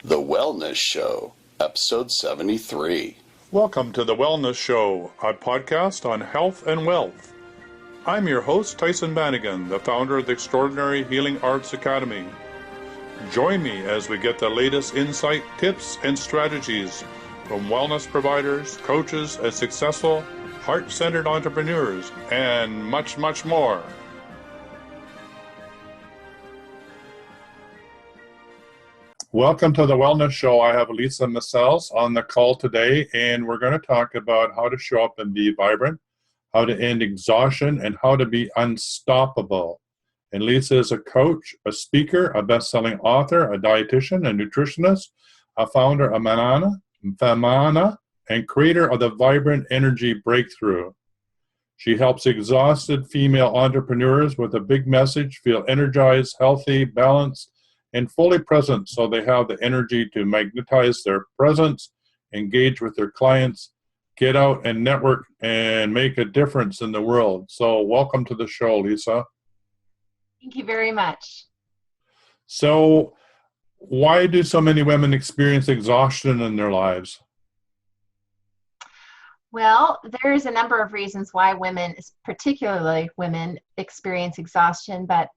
The Wellness Show, Episode 73. Welcome to The Wellness Show, a podcast on health and wealth. I'm your host, Tyson Bannigan, the founder of the Extraordinary Healing Arts Academy. Join me as we get the latest insight, tips, and strategies from wellness providers, coaches, and successful, heart-centered entrepreneurs, and much, much more. Welcome to the Wellness Show. I have Lisa Miesels on the call today, and we're going to talk about how to show up and be vibrant, how to end exhaustion, and how to be unstoppable. And Lisa is a coach, a speaker, a best-selling author, a dietitian, a nutritionist, a founder of Femanna, and creator of the Vibrant Energy Breakthrough. She helps exhausted female entrepreneurs with a big message feel energized, healthy, balanced, and fully present so they have the energy to magnetize their presence, engage with their clients, get out and network and make a difference in the world. So welcome to the show, Lisa. Thank you very much. So why do so many women experience exhaustion in their lives? Well, there's a number of reasons why women, particularly women, experience exhaustion. But,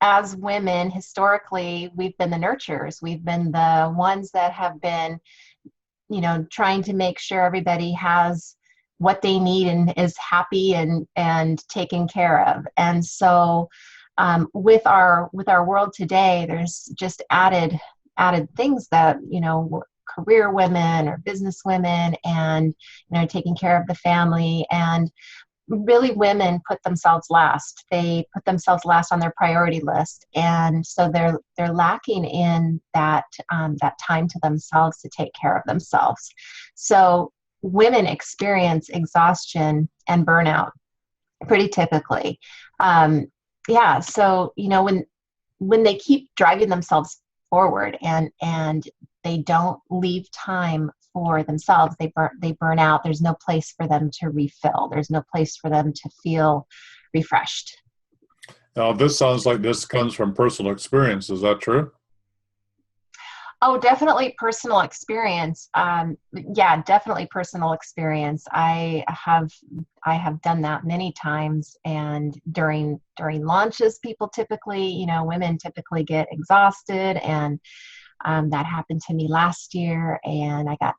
as women, historically, we've been the nurturers. We've been the ones that have been, trying to make sure everybody has what they need and is happy and taken care of. And so with our world today, there's just added things that, career women or business women and, taking care of the family. And really women put themselves last. They put themselves last on their priority list. And so they're lacking in that time to themselves to take care of themselves. So women experience exhaustion and burnout pretty typically. So, when they keep driving themselves forward and they don't leave time for themselves, they burn out. There's no place for them to refill. There's no place for them to feel refreshed. Now, this sounds like this comes from personal experience. Is that true? Oh, definitely personal experience. Definitely personal experience. I have done that many times, and during launches, women typically get exhausted, and that happened to me last year, and I got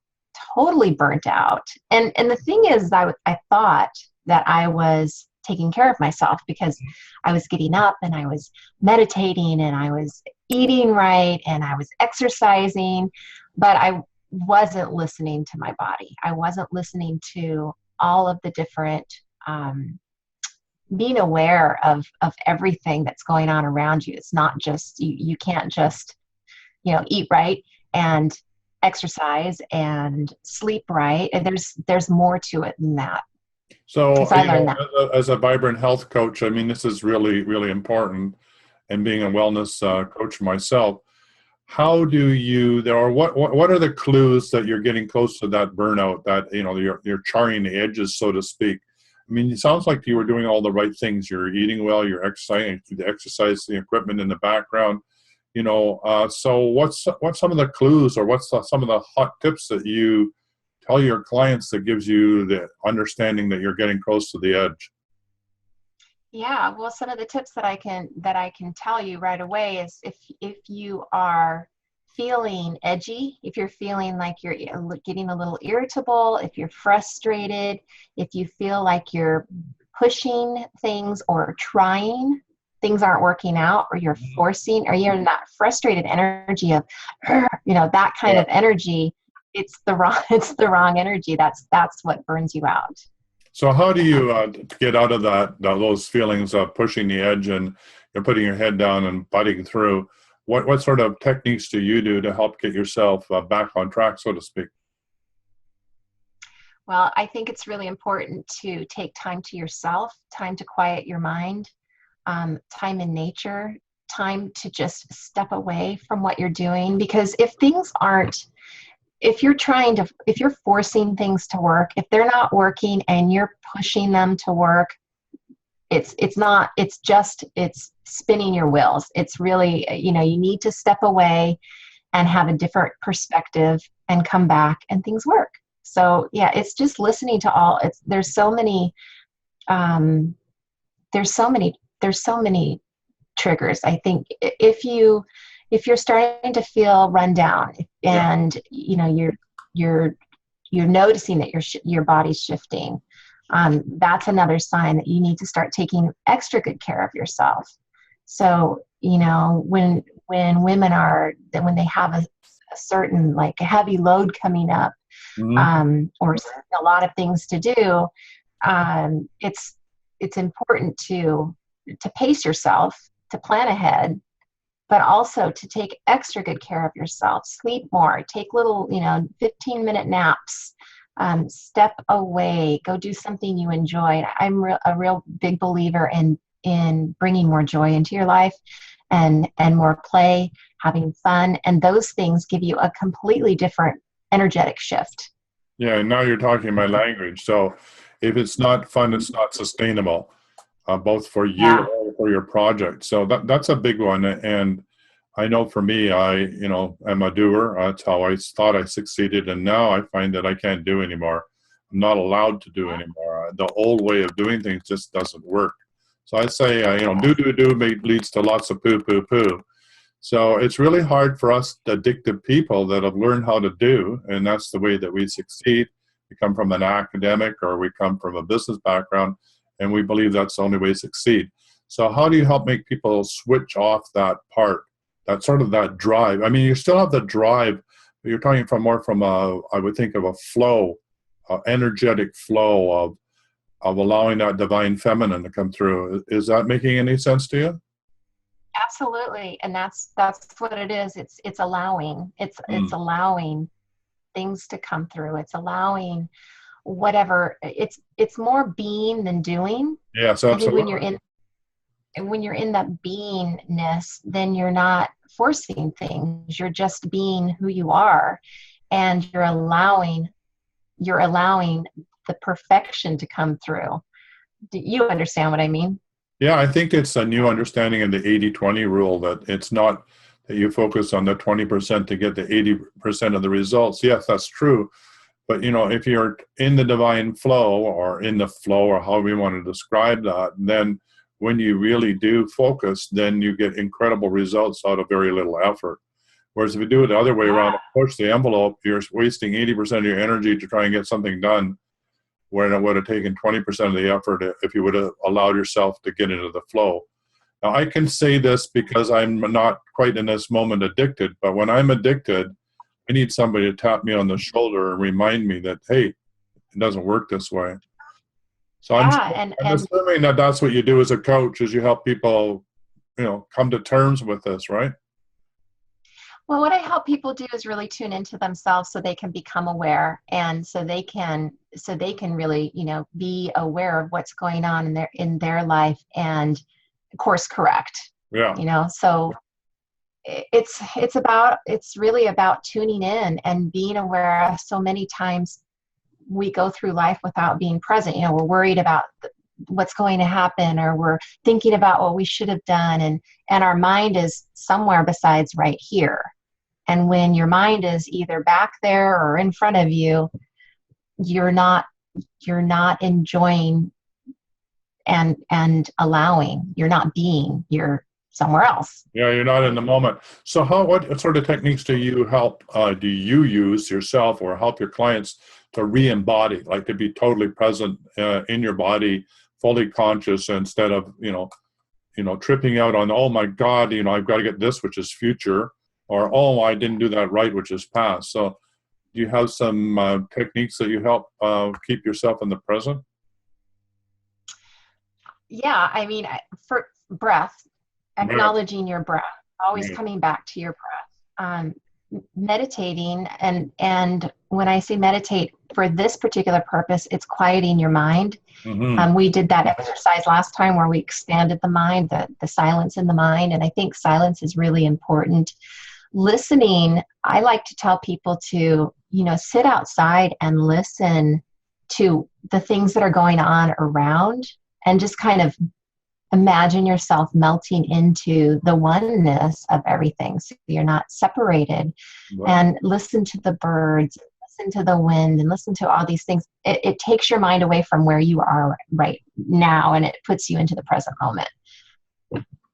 totally burnt out. And the thing is, I thought that I was taking care of myself because I was getting up and I was meditating and I was eating right and I was exercising, but I wasn't listening to my body. I wasn't listening to all of the different, being aware of everything that's going on around you. It's not just, you can't just, eat right and exercise and sleep right. And there's more to it than that. So, I learned that. as a vibrant health coach, this is really, really important. And being a wellness coach myself, how do you, what are the clues that you're getting close to that burnout, that, you're charring the edges, so to speak? It sounds like you were doing all the right things. You're eating well, you're exercising, the equipment in the background, so what's some of the clues, or what's some of the hot tips that you tell your clients that gives you the understanding that you're getting close to the edge? Yeah, well, some of the tips that I can tell you right away is if you are feeling edgy, if you're feeling like you're getting a little irritable, if you're frustrated, if you feel like you're pushing things or trying, things aren't working out, or you're forcing, or you're in that frustrated energy of, that kind of energy, it's the wrong energy. That's what burns you out. So how do you get out of those feelings of pushing the edge and you're putting your head down and butting through? What sort of techniques do you do to help get yourself back on track, so to speak? Well, I think it's really important to take time to yourself, time to quiet your mind, time in nature, time to just step away from what you're doing. Because if you're forcing things to work, if they're not working and you're pushing them to work, it's spinning your wheels. It's really, you need to step away and have a different perspective and come back and things work. So yeah, it's just listening to all. There's so many triggers. I think if you're starting to feel run down and you're noticing that your body's shifting, that's another sign that you need to start taking extra good care of yourself. So when women when they have a certain like a heavy load coming up, or a lot of things to do, it's important to pace yourself, to plan ahead, but also to take extra good care of yourself. Sleep more, take little 15-minute naps, step away, go do something you enjoy. I'm a real big believer in bringing more joy into your life and more play, having fun, and those things give you a completely different energetic shift. Yeah, and now you're talking my language. So if it's not fun, it's not sustainable, both for you or for your project. So that's a big one. And I know for me, I am a doer. That's how I thought I succeeded. And now I find that I can't do anymore. I'm not allowed to do anymore. The old way of doing things just doesn't work. So I say, do leads to lots of poo. So it's really hard for us addictive people that have learned how to do, and that's the way that we succeed. We come from an academic or we come from a business background, and we believe that's the only way to succeed. So how do you help make people switch off that part, that sort of that drive? I mean, you still have the drive, but you're talking more from I would think of a flow, energetic flow of allowing that divine feminine to come through. Is that making any sense to you? Absolutely, and that's what it is. It's allowing. It's allowing things to come through. It's allowing whatever. It's more being than doing. Yes, absolutely. When you're in that beingness, then you're not forcing things. You're just being who you are, and you're allowing the perfection to come through. Do you understand what I mean? Yeah, I think it's a new understanding in the 80-20 rule, that it's not that you focus on the 20% to get the 80% of the results. Yes, that's true. But, if you're in the divine flow or in the flow or however you want to describe that, then when you really do focus, then you get incredible results out of very little effort. Whereas if you do it the other way around, push the envelope, you're wasting 80% of your energy to try and get something done, when it would have taken 20% of the effort if you would have allowed yourself to get into the flow. Now, I can say this because I'm not quite in this moment addicted, but when I'm addicted, I need somebody to tap me on the shoulder and remind me that, hey, it doesn't work this way. So I'm assuming that that's what you do as a coach, is you help people, come to terms with this, right? Well, what I help people do is really tune into themselves so they can become aware, and so they can really, be aware of what's going on in their life and course correct. Yeah. So it's really about tuning in and being aware. So many times we go through life without being present. We're worried about what's going to happen, or we're thinking about what we should have done, and our mind is somewhere besides right here. And when your mind is either back there or in front of you, you're not enjoying and allowing. You're not being. You're somewhere else. Yeah, you're not in the moment. So what sort of techniques do you use yourself or help your clients to re-embody, like to be totally present in your body, fully conscious, instead of, tripping out on, oh my God, I've got to get this, which is future, or, oh, I didn't do that right, which is past. So do you have some techniques that you help keep yourself in the present? Yeah, I mean, for breath, acknowledging your breath, always coming back to your breath, meditating, and when I say meditate for this particular purpose, it's quieting your mind. Mm-hmm. We did that exercise last time where we expanded the mind, the silence in the mind, and I think silence is really important. Listening, I like to tell people to, sit outside and listen to the things that are going on around, and just kind of imagine yourself melting into the oneness of everything, so you're not separated. Wow. And listen to the birds, listen to the wind, and listen to all these things. It takes your mind away from where you are right now, and it puts you into the present moment.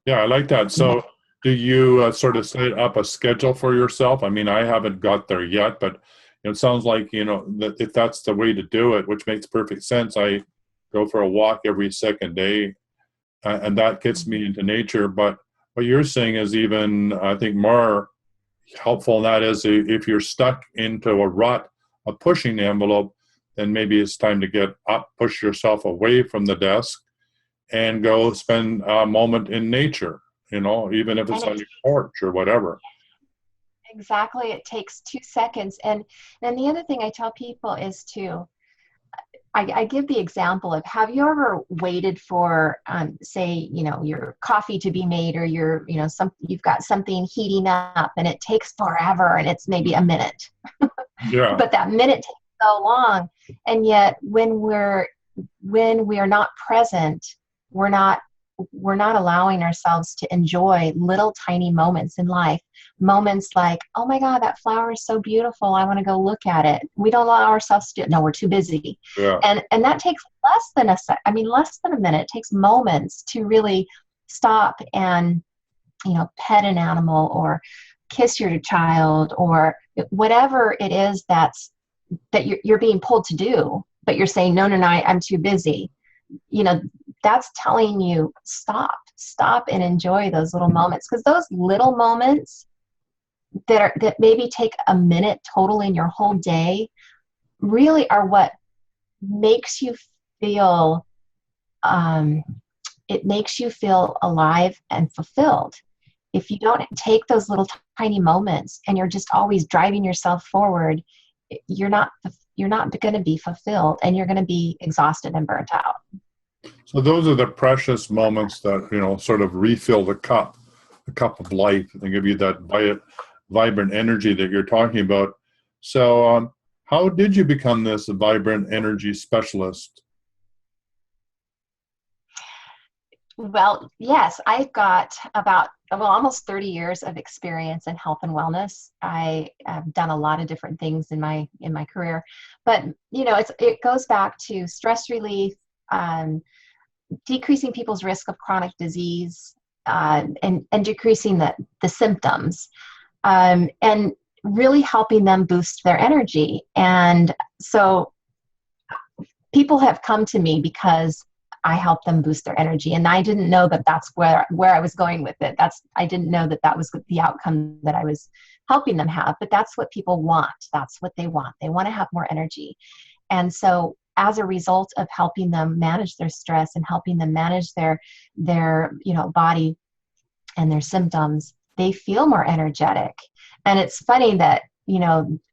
Yeah, I like that. So do you sort of set up a schedule for yourself? I mean, I haven't got there yet, but it sounds like, that if that's the way to do it, which makes perfect sense. I go for a walk every second day, and that gets me into nature. But what you're saying is even, I think, more helpful, and that is if you're stuck into a rut of pushing the envelope, then maybe it's time to get up, push yourself away from the desk, and go spend a moment in nature, even if it's on your porch or whatever. Exactly. It takes 2 seconds. And then the other thing I tell people is I give the example of, have you ever waited for, say, your coffee to be made, or you've got something heating up and it takes forever and it's maybe a minute. Yeah. But that minute takes so long. And yet when we are not present, we're not allowing ourselves to enjoy little tiny moments in life. Moments like, oh my God, that flower is so beautiful, I want to go look at it. We don't allow ourselves to. No, we're too busy. Yeah. And that takes less than a minute. It takes moments to really stop and, pet an animal or kiss your child, or whatever it is that you're being pulled to do, but you're saying, no, I'm too busy. That's telling you, stop and enjoy those little moments. Because those little moments that maybe take a minute total in your whole day really are what makes you feel, it makes you feel alive and fulfilled. If you don't take those little tiny moments and you're just always driving yourself forward, you're not going to be fulfilled, and you're going to be exhausted and burnt out. So those are the precious moments that, sort of refill the cup of life, and give you that vibrant energy that you're talking about. So how did you become this vibrant energy specialist? Well, yes, I've got almost 30 years of experience in health and wellness. I have done a lot of different things in my career, but it goes back to stress relief, decreasing people's risk of chronic disease, and decreasing the symptoms, and really helping them boost their energy. And so people have come to me because I help them boost their energy. And I didn't know that that's where I was going with it. I didn't know that was the outcome that I was helping them have, but that's what people want. That's what they want. They want to have more energy. And so as a result of helping them manage their stress and helping them manage their body and their symptoms, they feel more energetic. And it's funny that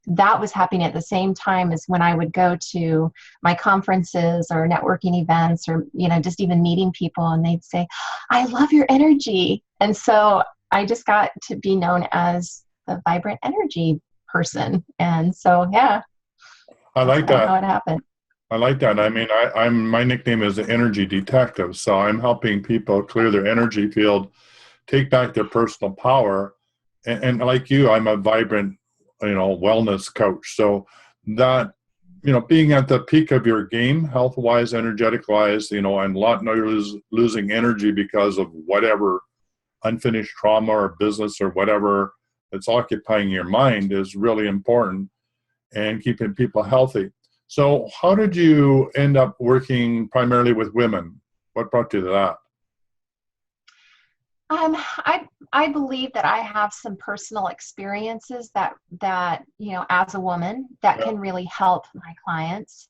that was happening at the same time as when I would go to my conferences or networking events, or just even meeting people, and they'd say, I love your energy. And so I just got to be known as the vibrant energy person. And so I like that. How it happened. I like that. I mean, my nickname is the energy detective. So I'm helping people clear their energy field, take back their personal power. And like you, I'm a vibrant, wellness coach. So that, being at the peak of your game, health-wise, energetic-wise, and not losing energy because of whatever unfinished trauma or business or whatever that's occupying your mind is really important, and keeping people healthy. So how did you end up working primarily with women? What brought you to that? I believe that I have some personal experiences that as a woman, that can really help my clients.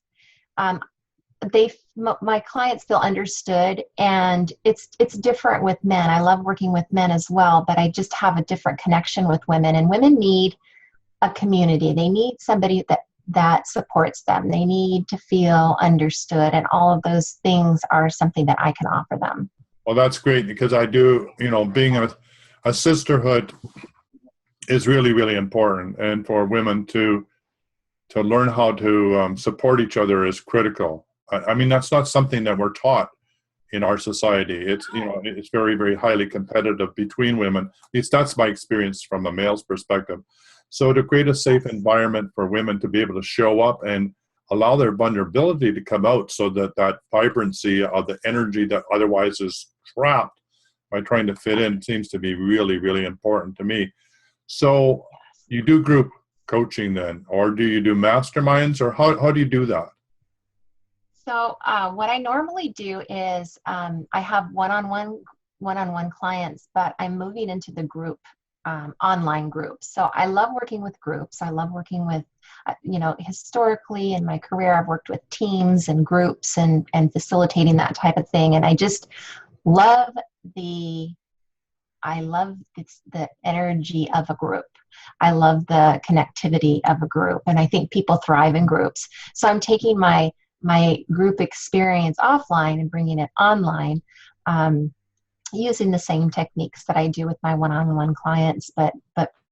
My clients feel understood, and it's different with men. I love working with men as well, but I just have a different connection with women. And women need a community. They need somebody that supports them. They need to feel understood, and all of those things are something that I can offer them. Well, that's great, because I do, being a sisterhood is really, really important. And for women to learn how to support each other is critical. I mean, that's not something that we're taught in our society. It's, it's very, very highly competitive between women. At least that's my experience from a male's perspective. So to create a safe environment for women to be able to show up and allow their vulnerability to come out, so that that vibrancy of the energy that otherwise is trapped by trying to fit in seems to be really, really important to me. So you do group coaching then, or do you do masterminds, or how do you do that? So what I normally do is I have one-on-one clients, but I'm moving into the group online groups. So I love working with groups. I love working with, historically in my career, I've worked with teams and groups and facilitating that type of thing. And I just love the energy of a group. I love the connectivity of a group. And I think people thrive in groups. So I'm taking my group experience offline and bringing it online, using the same techniques that I do with my one-on-one clients, but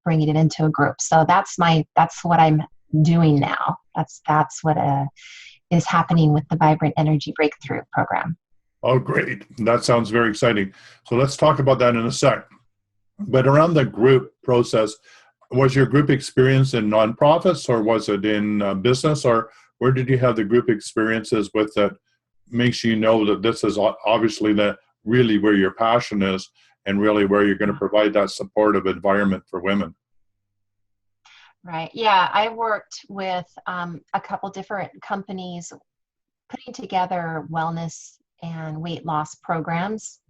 bringing it into a group. So that's what I'm doing now. That's what is happening with the Vibrant Energy Breakthrough program. Oh, great. That sounds very exciting. So let's talk about that in a sec. But around the group process, was your group experience in nonprofits, or was it in business, or where did you have the group experiences with that makes you know that this is obviously really where your passion is, and really where you're going to provide that supportive environment for women? Right. Yeah, I worked with a couple different companies putting together wellness and weight loss programs.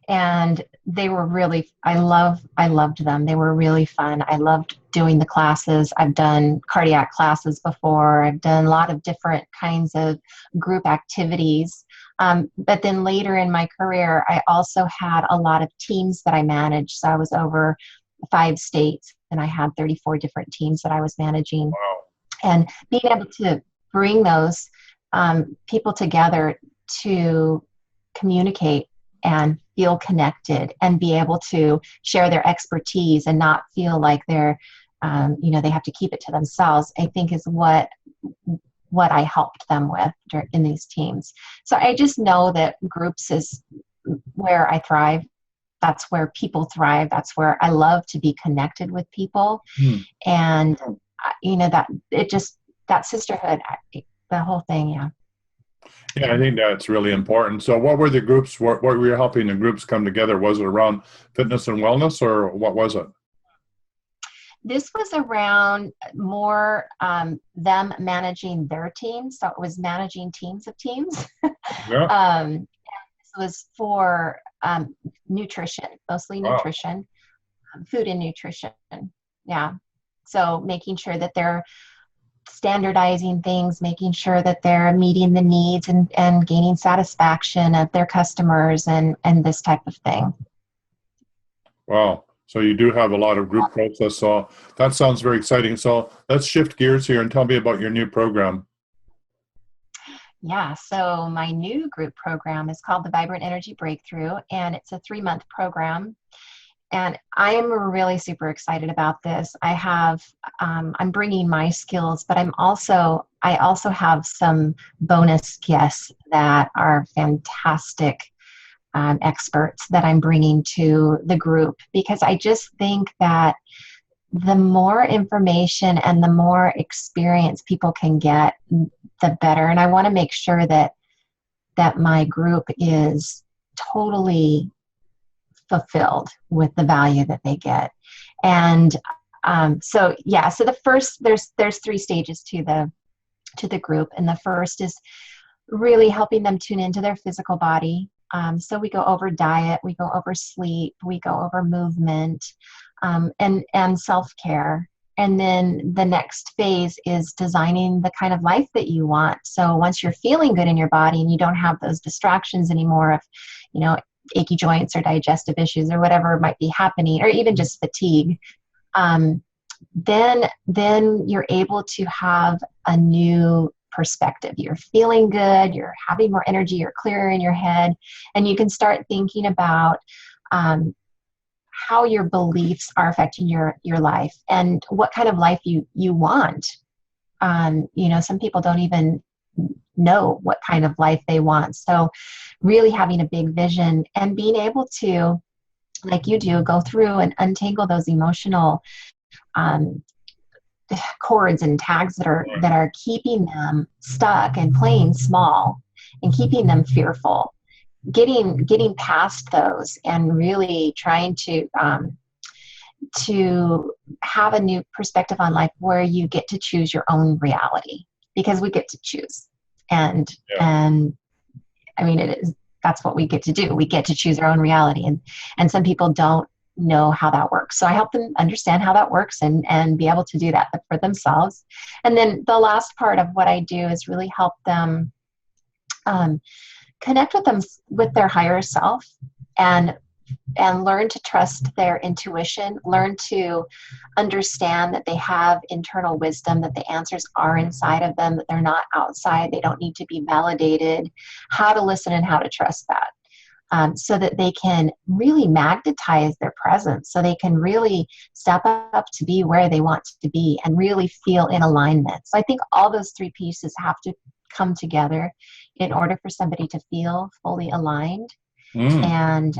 And they were really, I loved them. They were really fun. I loved doing the classes. I've done cardiac classes before. I've done a lot of different kinds of group activities. But then later in my career, I also had a lot of teams that I managed. So I was over 5 states, and I had 34 different teams that I was managing. Wow. And being able to bring those people together to communicate and feel connected and be able to share their expertise and not feel like they're, they have to keep it to themselves, I think is what I helped them with in these teams. So I just know that groups is where I thrive. That's where people thrive. That's where I love to be connected with people. And, that sisterhood, the whole thing. Yeah. Yeah, I think that's really important. So what were the groups, what were you helping the groups come together? Was it around fitness and wellness, or what was it? This was around more them managing their teams. So it was managing teams of teams. Yeah. This was for nutrition, mostly nutrition, food and nutrition. Yeah. So making sure that they're standardizing things, making sure that they're meeting the needs and gaining satisfaction of their customers and this type of thing. Wow. So you do have a lot of group process. So that sounds very exciting. So let's shift gears here and tell me about your new program. Yeah, so my new group program is called the Vibrant Energy Breakthrough, and it's a 3-month program. And I am really super excited about this. I'm bringing my skills, but I also have some bonus guests that are fantastic experts that I'm bringing to the group, because I just think that the more information and the more experience people can get, the better. And I want to make sure that my group is totally fulfilled with the value that they get. And so the first, there's 3 stages to the group. And the first is really helping them tune into their physical body. So we go over diet, we go over sleep, we go over movement, and self-care. And then the next phase is designing the kind of life that you want. So once you're feeling good in your body and you don't have those distractions anymore of, achy joints or digestive issues or whatever might be happening, or even just fatigue, then you're able to have a new perspective. You're feeling good, you're having more energy, you're clearer in your head, and you can start thinking about how your beliefs are affecting your life and what kind of life you want. Some people don't even know what kind of life they want. So really having a big vision and being able to, like you do, go through and untangle those emotional um, cords and tags that are keeping them stuck and playing small and keeping them fearful. Getting past those and really trying to have a new perspective on life where you get to choose your own reality, because we get to choose. And I mean, that's what we get to do. We get to choose our own reality. And some people don't know how that works. So I help them understand how that works and be able to do that for themselves. And then the last part of what I do is really help them connect with their higher self and learn to trust their intuition, learn to understand that they have internal wisdom, that the answers are inside of them, that they're not outside, they don't need to be validated, how to listen and how to trust that, so that they can really magnetize their presence, so they can really step up to be where they want to be and really feel in alignment. So I think all those three pieces have to come together in order for somebody to feel fully aligned. And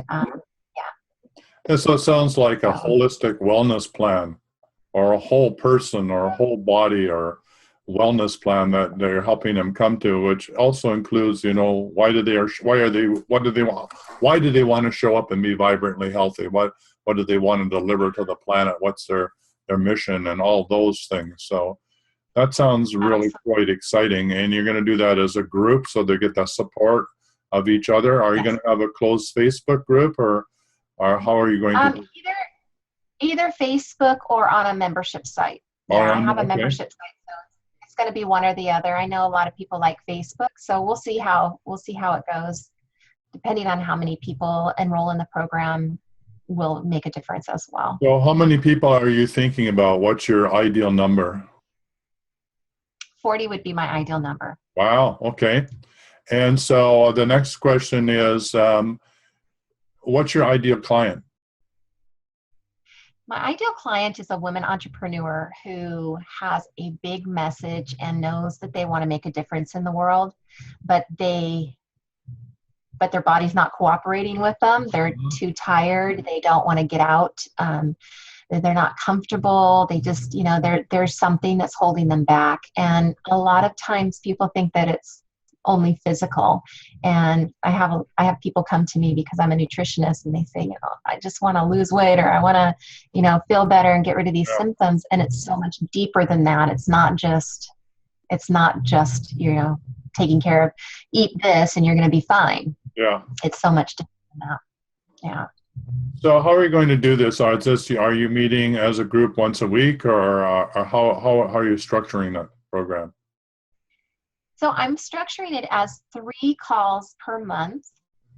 So it sounds like a holistic wellness plan, or a whole person, or a whole body, or wellness plan that they're helping them come to, which also includes, why do they want to show up and be vibrantly healthy? What do they want to deliver to the planet? What's their mission and all those things? So that sounds really quite exciting. And you're going to do that as a group, so they get the support of each other. Are you going to have a closed Facebook group, or how are you going to do? Either Facebook or on a membership site. Yeah, I have a membership site, so it's going to be one or the other. I know a lot of people like Facebook, so we'll see how it goes. Depending on how many people enroll in the program will make a difference as well. So how many people are you thinking about? What's your ideal number? 40 would be my ideal number. Wow. Okay. And so the next question is, what's your ideal client? My ideal client is a woman entrepreneur who has a big message and knows that they want to make a difference in the world, but their body's not cooperating with them. They're too tired. They don't want to get out. They're not comfortable. They just, there's something that's holding them back. And a lot of times people think that it's only physical. And I have people come to me because I'm a nutritionist, and they say, I just want to lose weight, or I want to, feel better and get rid of these symptoms. And it's so much deeper than that. It's not just, taking care of, eat this and you're going to be fine. Yeah. It's so much deeper than that. Yeah. So how are you going to do this? Are you meeting as a group once a week, or how are you structuring that program? So I'm structuring it as 3 calls per month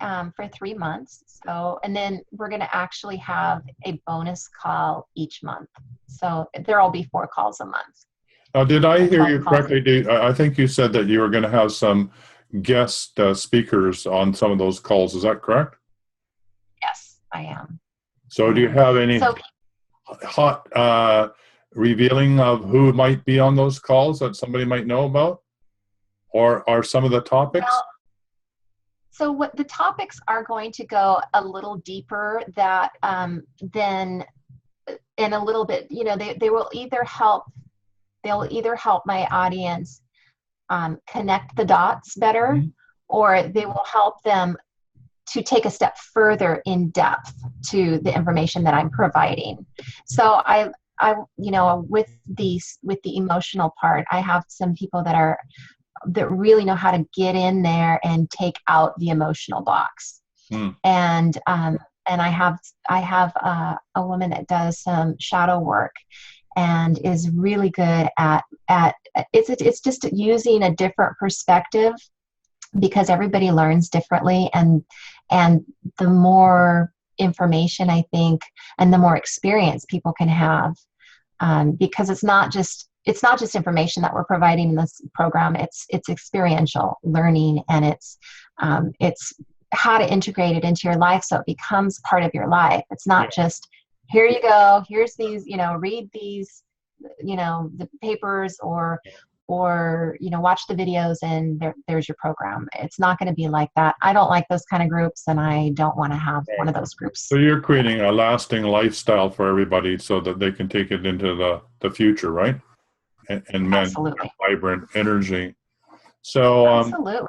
for 3 months. So, and then we're going to actually have a bonus call each month. So there'll be 4 calls a month. Now, did I hear you correctly? I think you said that you were going to have some guest speakers on some of those calls. Is that correct? Yes, I am. So do you have any hot revealing of who might be on those calls that somebody might know about? Or are some of the topics? Well, so what the topics are going to go a little deeper than in a little bit, they will either help my audience connect the dots better, or they will help them to take a step further in depth to the information that I'm providing. So I with the emotional part, I have some people that really know how to get in there and take out the emotional box. And I have a woman that does some shadow work and is really good at it's just using a different perspective, because everybody learns differently, and the more information, I think, and the more experience people can have, because it's not just information that we're providing in this program. It's experiential learning, and it's how to integrate it into your life so it becomes part of your life. It's not just, here you go, here's these, read these, the papers, or or watch the videos and there's your program. It's not going to be like that. I don't like those kind of groups, and I don't want to have one of those groups. So you're creating a lasting lifestyle for everybody so that they can take it into the future, right? And Absolutely. vibrant energy. So Absolutely.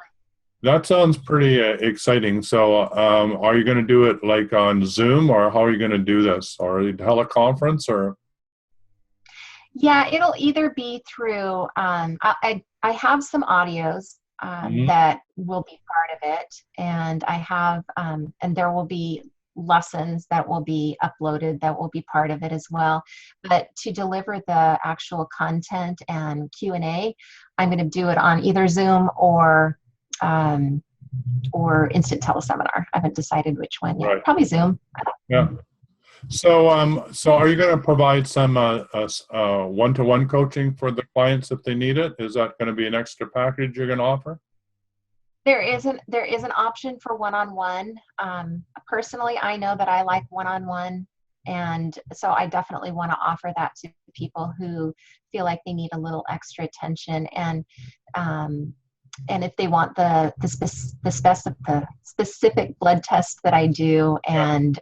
that sounds pretty exciting. So are you going to do it like on Zoom, or how are you going to do this? Or a teleconference, or? Yeah, it'll either be through, I have some audios that will be part of it, and I have, and there will be lessons that will be uploaded that will be part of it as well. But to deliver the actual content and Q&A, I'm going to do it on either Zoom or instant teleseminar. I haven't decided which one yet. Right. Probably Zoom. Yeah. So, so are you going to provide some one-to-one coaching for the clients if they need it? Is that going to be an extra package you're going to offer? There is an option for one-on-one. Personally, I know that I like one-on-one, and so I definitely want to offer that to people who feel like they need a little extra attention, and if they want the specific blood test that I do, and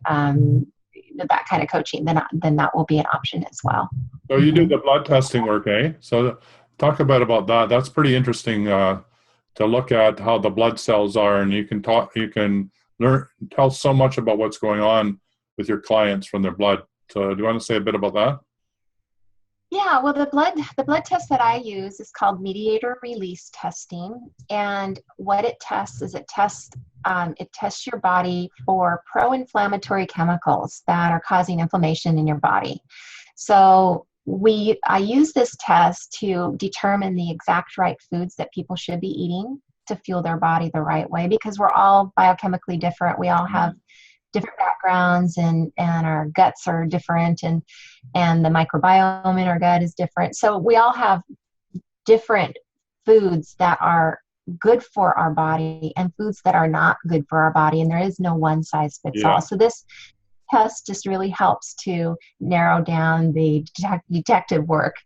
that kind of coaching, then that will be an option as well. So you do the blood testing work, eh? So talk about that. That's pretty interesting to look at how the blood cells are, and you can tell so much about what's going on with your clients from their blood. So do you want to say a bit about that? Yeah, well, the blood test that I use is called mediator release testing, and what it tests is it tests your body for pro-inflammatory chemicals that are causing inflammation in your body. So I use this test to determine the exact right foods that people should be eating to fuel their body the right way, because we're all biochemically different. We all have different backgrounds, and our guts are different, and the microbiome in our gut is different. So we all have different foods that are good for our body and foods that are not good for our body, and there is no one size fits all. So this test just really helps to narrow down the detective work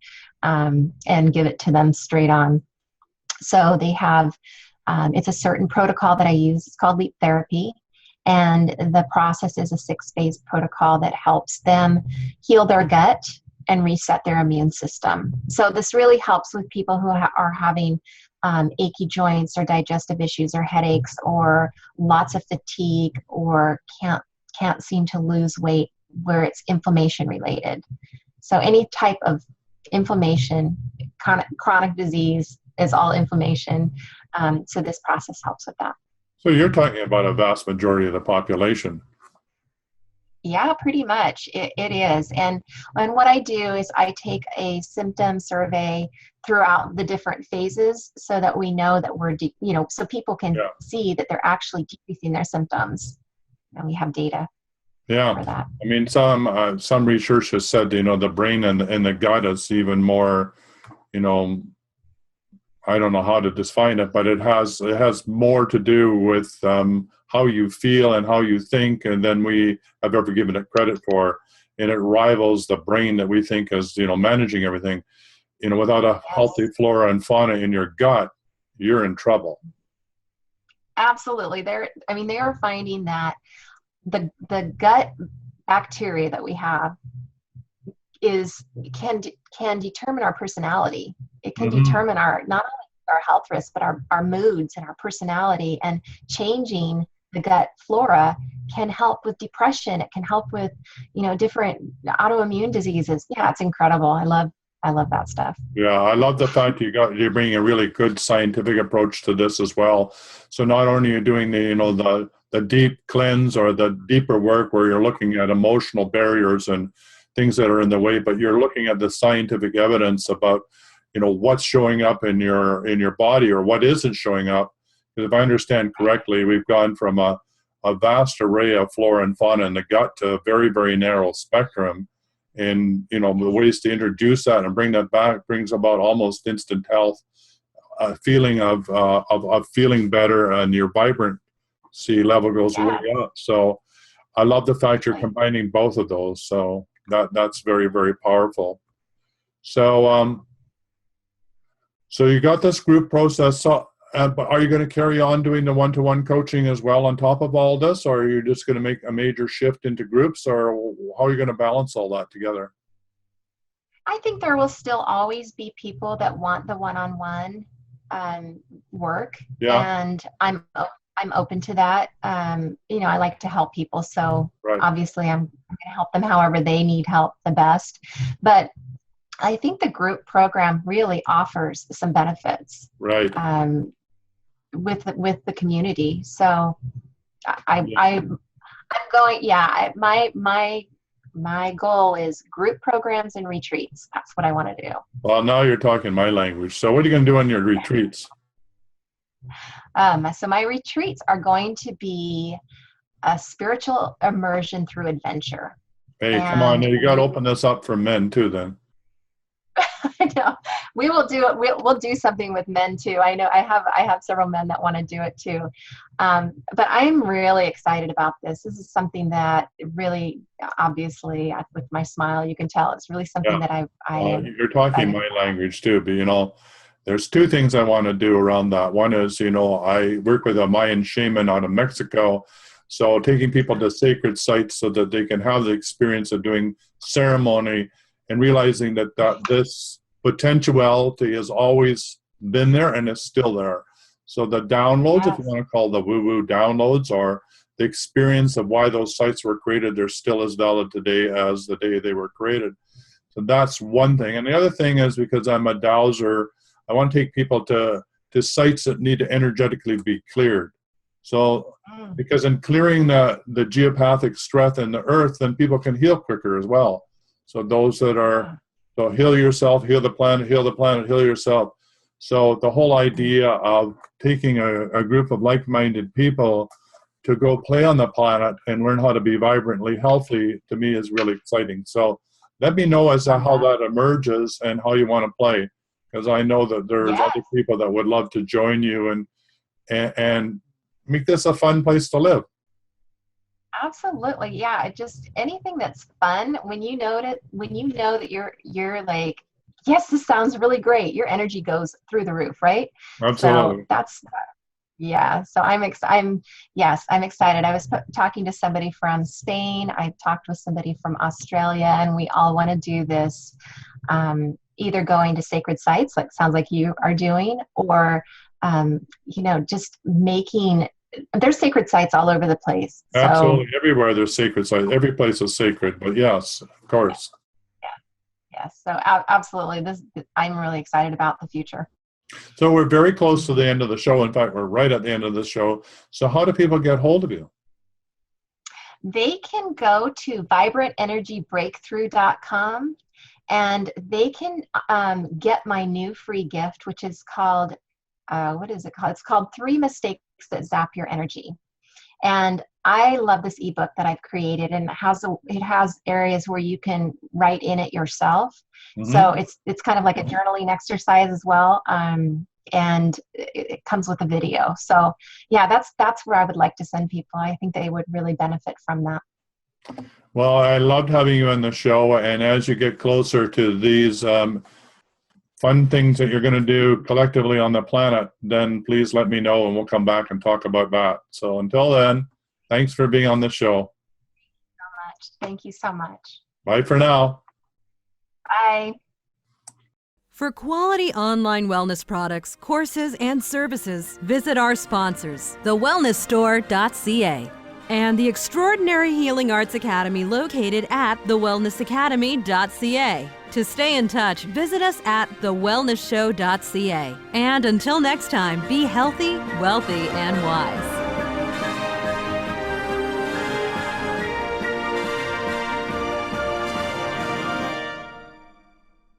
and give it to them straight on. So they have, it's a certain protocol that I use. It's called LEAP therapy. And the process is a 6-phase protocol that helps them heal their gut and reset their immune system. So this really helps with people who are having achy joints or digestive issues or headaches or lots of fatigue or can't seem to lose weight where it's inflammation related. So any type of inflammation, chronic disease is all inflammation. So this process helps with that. So you're talking about a vast majority of the population. Yeah, pretty much. It is. And what I do is I take a symptom survey throughout the different phases so that we know that we're, so people can see that they're actually decreasing their symptoms. And we have data for that. I mean, some research has said, the brain and the gut is even more, I don't know how to define it, but it has more to do with how you feel and how you think, and than we have ever given it credit for. And it rivals the brain that we think is, managing everything. Without a healthy flora and fauna in your gut, you're in trouble. Absolutely. They are finding that the gut bacteria that we have can determine our personality. It can determine not only our health risks, but our moods and our personality. And changing the gut flora can help with depression. It can help with different autoimmune diseases. Yeah, it's incredible. I love that stuff. Yeah, I love the fact you're bringing a really good scientific approach to this as well. So not only are you doing the deep cleanse or the deeper work where you're looking at emotional barriers and things that are in the way, but you're looking at the scientific evidence about what's showing up in your body or what isn't showing up. Because if I understand correctly, we've gone from a vast array of flora and fauna in the gut to a very, very narrow spectrum. And the ways to introduce that and bring that back brings about almost instant health, a feeling of feeling better, and your vibrancy level goes way up. So I love the fact you're combining both of those. So that's very, very powerful. So So you got this group process. So, but are you going to carry on doing the one-to-one coaching as well on top of all this, or are you just going to make a major shift into groups, or how are you going to balance all that together? I think there will still always be people that want the one-on-one work, Yeah. and I'm open to that. You know, I like to help people, so Right. obviously I'm going to help them however they need help the best. But I think the group program really offers some benefits, Right. with the community. So I'm going. Yeah, my goal is group programs and retreats. That's what I want to do. Well, now you're talking my language. So what are you going to do on your retreats? So my retreats are going to be a spiritual immersion through adventure. Hey, come on. You got to open this up for men too then. I know. We will do it. We'll do something with men too. I know I have several men that want to do it too. But I'm really excited about this. This is something that really, obviously, with my smile, you can tell it's really something that I am. You're talking my language too, but you know, there's two things I want to do around that. One is, you know, I work with a Mayan shaman out of Mexico. So taking people to sacred sites so that they can have the experience of doing ceremony and realizing that this potentiality has always been there and is still there. So the downloads, if you want to call the woo-woo downloads, or the experience of why those sites were created, they're still as valid today as the day they were created. So that's one thing. And the other thing is, because I'm a dowser, I want to take people to sites that need to energetically be cleared. So because in clearing the geopathic stress in the earth, then people can heal quicker as well. So those that are, so heal yourself, heal the planet, heal yourself. So the whole idea of taking a group of like-minded people to go play on the planet and learn how to be vibrantly healthy, to me, is really exciting. So let me know as to how that emerges and how you want to play, because I know that there's other people that would love to join you and make this a fun place to live. Absolutely. Yeah. Just anything that's fun, when you know that you're like, yes, this sounds really great. Your energy goes through the roof, right? Absolutely. So so I'm excited. I was talking to somebody from Spain. I talked with somebody from Australia, and we all want to do this, either going to sacred sites, like sounds like you are doing, or, you know, just making, there's sacred sites all over the place. Absolutely. Everywhere there's sacred sites. Every place is sacred, but yes, of course. Yes. So absolutely. I'm really excited about the future. So we're very close to the end of the show. In fact, we're right at the end of the show. So how do people get hold of you? They can go to vibrantenergybreakthrough.com, and they can get my new free gift, which is called, what is it called? It's called 3 Mistakes That Zap Your Energy. And I love this ebook that I've created, and it has areas where you can write in it yourself. Mm-hmm. So it's kind of like a journaling exercise as well. And it comes with a video. So yeah, that's where I would like to send people. I think they would really benefit from that. Well, I loved having you on the show. And as you get closer to these fun things that you're going to do collectively on the planet, then please let me know and we'll come back and talk about that. So until then, thanks for being on the show. Thank you so much. Bye for now. Bye. For quality online wellness products, courses, and services, visit our sponsors, thewellnessstore.ca and the Extraordinary Healing Arts Academy located at thewellnessacademy.ca. To stay in touch, visit us at thewellnessshow.ca. And until next time, be healthy, wealthy, and wise.